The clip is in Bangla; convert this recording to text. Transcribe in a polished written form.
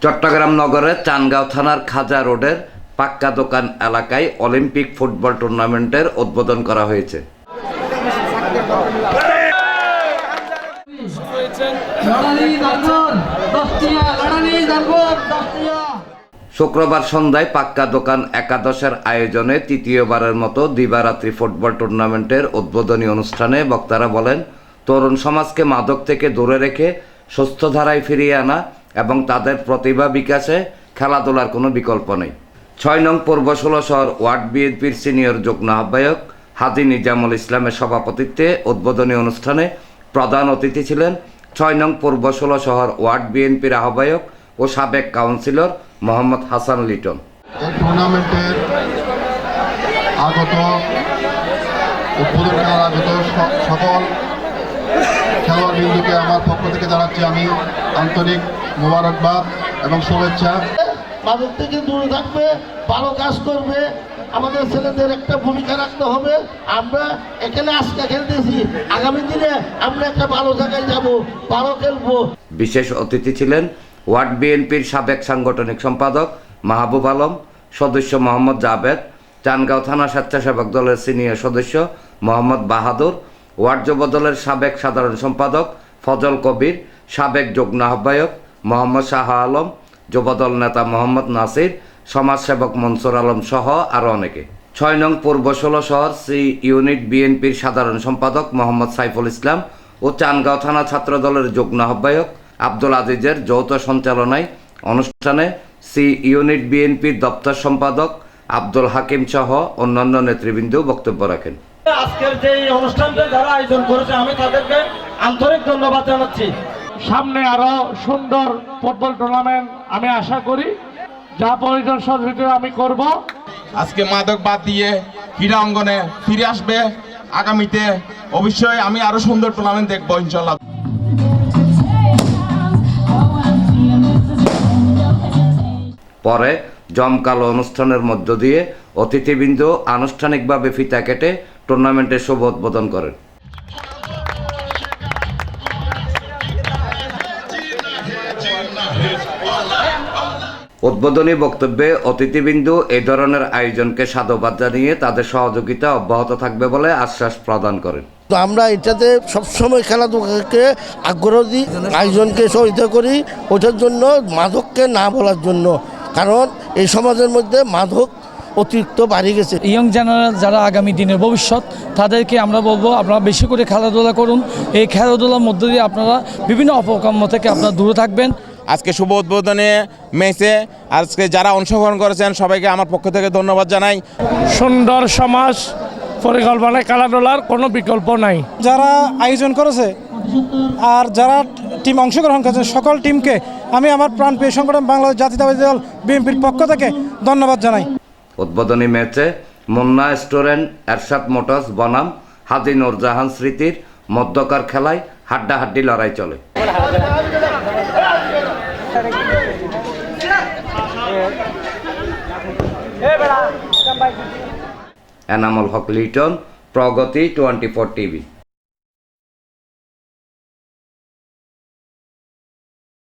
চট্টগ্রাম নগরের চানগাঁও থানার খাজা রোডের পাক্কা দোকান এলাকায় অলিম্পিক ফুটবল টুর্নামেন্টের উদ্বোধন করা হয়েছে। শুক্রবার সন্ধ্যায় পাক্কা দোকান একাদশের আয়োজনে তৃতীয়বারের মতো দিবারাত্রি ফুটবল টুর্নামেন্টের উদ্বোধনী অনুষ্ঠানে বক্তারা বলেন, তরুণ সমাজকে মাদক থেকে দূরে রেখে সুস্থ ধারায় ফিরিয়ে আনা এবং তাদের প্রতিভা বিকাশে খেলাধুলার কোনো বিকল্প নেই। ৬ নং পূর্ব ১৬ শহর ওয়ার্ড বিএনপির সিনিয়র যুগ্ম আহ্বায়ক হাজী নিজামুল ইসলামের সভাপতিত্বে উদ্বোধনী অনুষ্ঠানে প্রধান অতিথি ছিলেন ৬ নং পূর্ব ১৬ শহর ওয়ার্ড বিএনপির আহ্বায়ক ও সাবেক কাউন্সিলর মোহাম্মদ হাসান লিটন। এই টুর্নামেন্টের উদ্বোধন করার আগত সকল খেলোয়াড়বৃন্দকে আমার পক্ষ থেকে জানাচ্ছি আমি আন্তরিক মোবারকবাদ এবং শুভেচ্ছা। মাদক থেকে দূরে থাকবে, ভালো কাজ করবে, আমাদের ছেলেদের একটা ভূমিকা রাখতে হবে। আমরা এখানে আজকে খেলতেছি, আগামী দিনে আমরা একটা ভালো জায়গায় যাব, ভালো খেলবো। বিশেষ অতিথি ছিলেন ওয়ার্ড বিএনপির সাবেক সাংগঠনিক সম্পাদক মাহবুব আলম, সদস্য মোহাম্মদ জাবেদ, চানগাঁও থানা স্বেচ্ছাসেবক দলের সিনিয়র সদস্য মোহাম্মদ বাহাদুর, ওয়ার্ড যুব দলের সাবেক সাধারণ সম্পাদক ফজল কবির, সাবেক যুগ্ম আহ্বায়ক মোহাম্মদ শাহ আলম, যুবদল নেতা মোহাম্মদ নাসির, সমাজসেবক মনসুর আলম সহ আরও অনেকে। ৬ নং পূর্ব ১৬ শহর সি ইউনিট বিএনপির সাধারণ সম্পাদক মোহাম্মদ সাইফুল ইসলাম ও চানগাঁও থানা ছাত্র দলের যুগ্ম আহ্বায়ক আব্দুল আজিজের যৌথ সঞ্চালনায় অনুষ্ঠানে সি ইউনিট বিএনপির দপ্তর সম্পাদক আব্দুল হাকিম সহ অন্যান্য নেতৃবৃন্দ বক্তব্য রাখেন। আজকের যে অনুষ্ঠানটা যারা আয়োজন করেছে আমি তাদেরকে আন্তরিক ধন্যবাদ জানাচ্ছি। সামনে আরো সুন্দর ফুটবল টুর্নামেন্ট আমি আশা করি, যা প্রয়োজন সহযোগিতা আমি করব। আজকে মাদক বাদ দিয়ে ক্রীড়া অঙ্গনে ফিরে আসবে। আগামীতে অবশ্যই আমি আরো সুন্দর টুর্নামেন্ট দেখবো ইনশাল্লাহ। পরে জমকালো অনুষ্ঠানের মধ্য দিয়ে অতিথিবৃন্দ আনুষ্ঠানিকভাবে ফিতা কেটে টুর্নামেন্টের শুভ উদ্বোধন করেন। উদ্বোধনী বক্তব্যে অতিথিবৃন্দ এই ধরনের আয়োজনকে সাধুবাদ জানিয়ে তাদের সহযোগিতা অব্যাহত থাকবে বলে আশ্বাস প্রদান করেন। তো আমরা এটাতে সবসময় খেলাধুলাকে আগ্রহ দিই, আয়োজনকে সহযোগিতা করি, ওটার জন্য মাদককে না বলার জন্য, কারণ এই সমাজের মধ্যে মাদক অতিরিক্ত বাড়ে গেছে। ইয়ং জেনারেল যারা আগামী দিনের ভবিষ্যৎ, তাদেরকে আমরা বলবো আপনারা বেশি করে খেলাধুলা করুন। এই খেলাধুলার মধ্য দিয়ে আপনারা বিভিন্ন অপকর্ম থেকে আপনারা দূরে থাকবেন। আজকে শুভ উদ্বোধনে ম্যাচে আজকে যারা অংশগ্রহণ করেছেন সবাইকে আমার পক্ষ থেকে ধন্যবাদ জানাই। সুন্দর সমাজ পরিকল্পনায় খেলাধুলার কোনো বিকল্প নাই। যারা আয়োজন করেছে আর যারা টিম অংশগ্রহণ করেছে সকল টিমকে আমি আমার প্রাণপ্রিয় সংগঠন বাংলাদেশ জাতীয়তাবাদী দল বিএনপির পক্ষ থেকে ধন্যবাদ জানাই। উদ্বোধনী ম্যাচে মুন্না রেস্টুরেন্ট, এরশাদ মোটরস বনাম হাজী নূরজাহান স্মৃতির মধ্যকার খেলায় হাড্ডাহাড্ডি লড়াই চলে। এনামুল হক লিটন, প্রগতি 24 টিভি।